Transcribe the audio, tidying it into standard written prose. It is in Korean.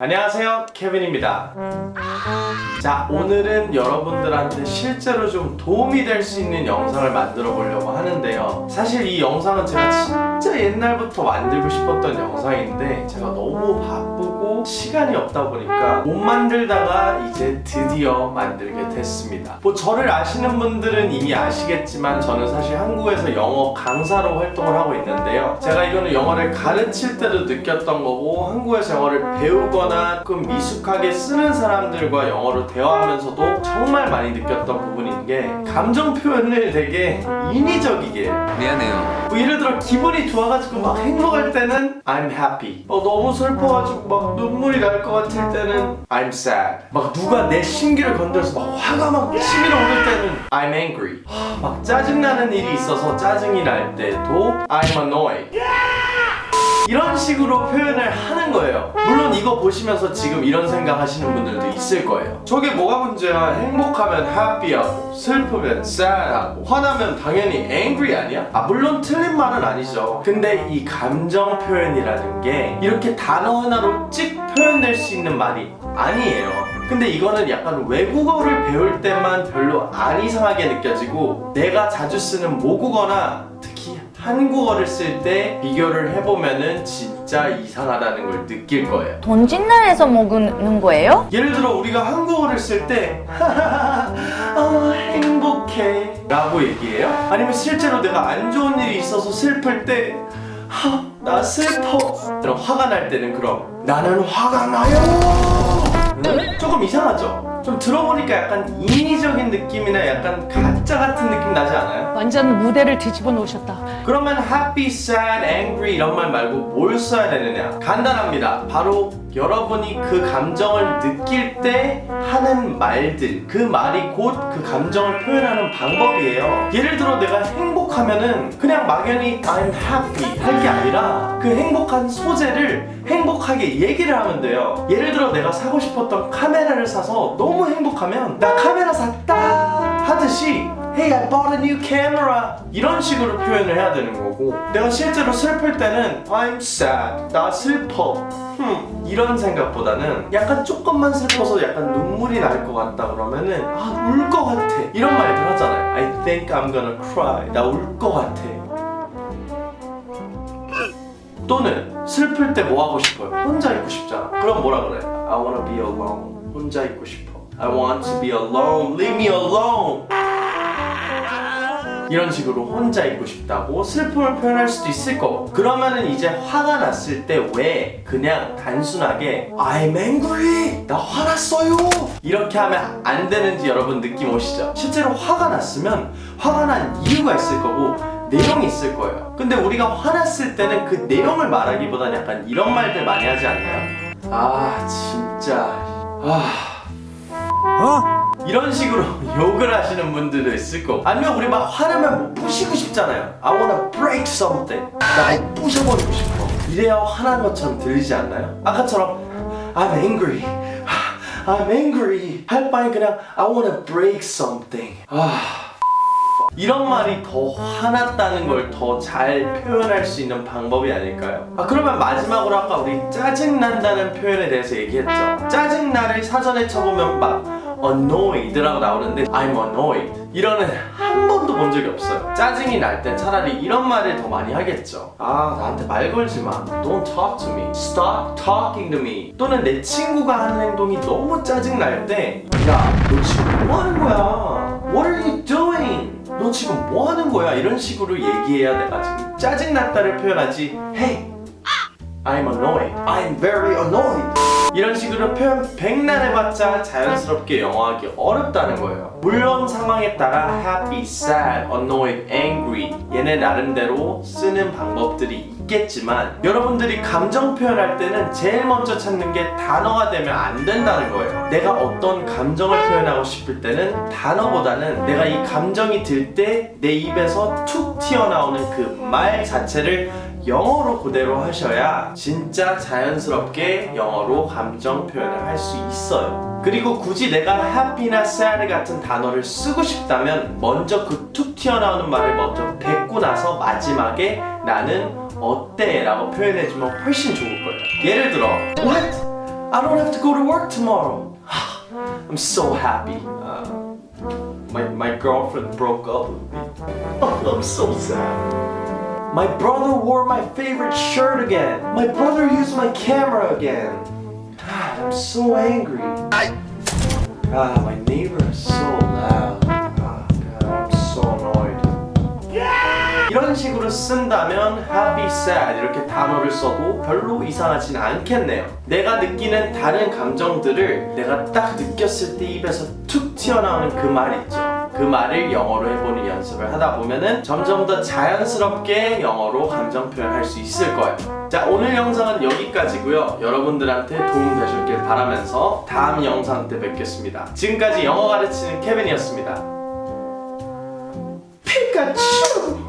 안녕하세요, 케빈입니다. 자, 오늘은 여러분들한테 실제로 좀 도움이 될 수 있는 영상을 만들어 보려고 하는데요. 사실 이 영상은 제가 진짜 옛날부터 만들고 싶었던 영상인데 제가 너무 바쁘고 시간이 없다 보니까 못 만들다가 이제 드디어 만들게 됐습니다. 뭐 저를 아시는 분들은 이미 아시겠지만 저는 사실 한국에서 영어 강사로 활동을 하고 있는데요. 제가 이거는 영어를 가르칠 때도 느꼈던 거고 한국에서 영어를 배우거나 조금 미숙하게 쓰는 사람들과 영어로 대화하면서도 정말 많이 느꼈던 부분인 게 감정 표현을 되게 인위적이게 해요. 미안해요. 뭐 예를 들어 기분이 좋아가지고 막 행복할 때는 I'm happy, 너무 슬퍼가지고 막 눈물이 날 것 같을 때는 I'm sad, 막 누가 내 심기를 건드려서 막 화가 막 치밀어 오를 때는 I'm angry, 막 짜증나는 일이 있어서 짜증이 날 때도 I'm annoyed. 이런 식으로 표현을 하는 거예요. 물론 이거 보시면서 지금 이런 생각 하시는 분들도 있을 거예요. 저게 뭐가 문제야? 행복하면 happy하고 슬프면 sad하고 화나면 당연히 angry 아니야? 물론 틀린 말은 아니죠. 근데 이 감정 표현이라는 게 이렇게 단어 하나로 찍 표현될 수 있는 말이 아니에요. 근데 이거는 약간 외국어를 배울 때만 별로 안 이상하게 느껴지고 내가 자주 쓰는 모국어나 특히 한국어를 쓸 때 비교를 해보면은 진짜 이상하다는 걸 느낄 거예요. 돈짓날에서 먹는 거예요? 예를 들어 우리가 한국어를 쓸 때 행복해 라고 얘기해요? 아니면 실제로 내가 안 좋은 일이 있어서 슬플 때 나 슬퍼, 이런 화가 날 때는 그럼 나는 화가 나요. 조금 이상하죠? 좀 들어보니까 약간 인위적인 느낌이나 약간 가짜 같은 느낌 나지 않아요? 완전 무대를 뒤집어 놓으셨다. 그러면 happy, sad, angry 이런 말 말고 뭘 써야 되느냐? 간단합니다. 바로 여러분이 그 감정을 느낄 때 하는 말들, 그 말이 곧 그 감정을 표현하는 방법이에요. 예를 들어 내가 행복하면은 그냥 막연히 I'm happy 할 게 아니라 그 행복한 소재를 행복하게 얘기를 하면 돼요. 예를 들어 내가 사고 싶었던 카메라를 사서 너무 행복하면 나 카메라 샀다 하듯이 Hey, I bought a new camera 이런 식으로 표현을 해야 되는 거고, 내가 실제로 슬플 때는 I'm sad, 나 슬퍼 이런 생각보다는 약간 조금만 슬퍼서 약간 눈물이 날 것 같다 그러면은 울 것 같아 이런 말들 하잖아요. I think I'm gonna cry, 나 울 것 같아. 또는 슬플 때 뭐 하고 싶어요? 혼자 있고 싶잖아. 그럼 뭐라 그래? I wanna be alone, 혼자 있고 싶어. I want to be alone, leave me alone. 이런 식으로 혼자 있고 싶다고 슬픔을 표현할 수도 있을 거고, 그러면은 이제 화가 났을 때 왜 그냥 단순하게 I'm angry, 나 화났어요 이렇게 하면 안 되는지 여러분 느낌 오시죠? 실제로 화가 났으면 화가 난 이유가 있을 거고 내용이 있을 거예요. 근데 우리가 화났을 때는 그 내용을 말하기보다는 약간 이런 말들 많이 하지 않나요? 진짜 이런 식으로 욕을 하시는 분들도 있을 거고, 아니면 우리 막 화나면 뭐 부시고 싶잖아요. I wanna break something, 나 뭐 부셔버리고 싶어. 이래야 화난 것처럼 들리지 않나요? 아까처럼 I'm angry, I'm angry 할 바엔 그냥 I wanna break something. 이런 말이 더 화났다는 걸 더 잘 표현할 수 있는 방법이 아닐까요? 그러면 마지막으로 아까 우리 짜증난다는 표현에 대해서 얘기했죠. 짜증나를 사전에 쳐보면 막 annoyed라고 나오는데 I'm annoyed 이러는 한 번도 본 적이 없어요. 짜증이 날 땐 차라리 이런 말을 더 많이 하겠죠. 나한테 말 걸지 마, don't talk to me, stop talking to me. 또는 내 친구가 하는 행동이 너무 짜증 날 때 야, 너 지금 뭐 하는 거야? What are you doing? 너 지금 뭐 하는 거야? 이런 식으로 얘기해야 내가 지금 짜증났다를 표현하지. Hey, I'm annoyed, I'm very annoyed 이런 식으로 표현 백날 해봤자 자연스럽게 영어하기 어렵다는 거예요. 물론 상황에 따라 happy, sad, annoyed, angry 얘네 나름대로 쓰는 방법들이 있겠지만 여러분들이 감정 표현할 때는 제일 먼저 찾는 게 단어가 되면 안 된다는 거예요. 내가 어떤 감정을 표현하고 싶을 때는 단어보다는 내가 이 감정이 들 때 내 입에서 툭 튀어나오는 그 말 자체를 영어로 그대로 하셔야 진짜 자연스럽게 영어로 감정 표현을 할 수 있어요. 그리고 굳이 내가 happy나 sad 같은 단어를 쓰고 싶다면 먼저 그 툭 튀어나오는 말을 먼저 뱉고 나서 마지막에 나는 어때? 라고 표현해주면 훨씬 좋을 거예요. 예를 들어 What? I don't have to go to work tomorrow. I'm so happy. My girlfriend broke up with me. Oh, I'm so sad. My brother wore my favorite shirt again. My brother used my camera again. I'm so angry. My neighbor is so loud. God, I'm so annoyed. 이런 식으로 쓴다면 happy, sad 이렇게 단어를 써도 별로 이상하진 않겠네요. 내가 느끼는 다른 감정들을 내가 딱 느꼈을 때 입에서 툭 튀어나오는 그 말 있죠. 그 말을 영어로 해보는 연습을 하다 보면은 점점 더 자연스럽게 영어로 감정 표현할 수 있을 거예요. 자, 오늘 영상은 여기까지고요. 여러분들한테 도움 되셨길 바라면서 다음 영상 때 뵙겠습니다. 지금까지 영어 가르치는 케빈이었습니다. 피카츄!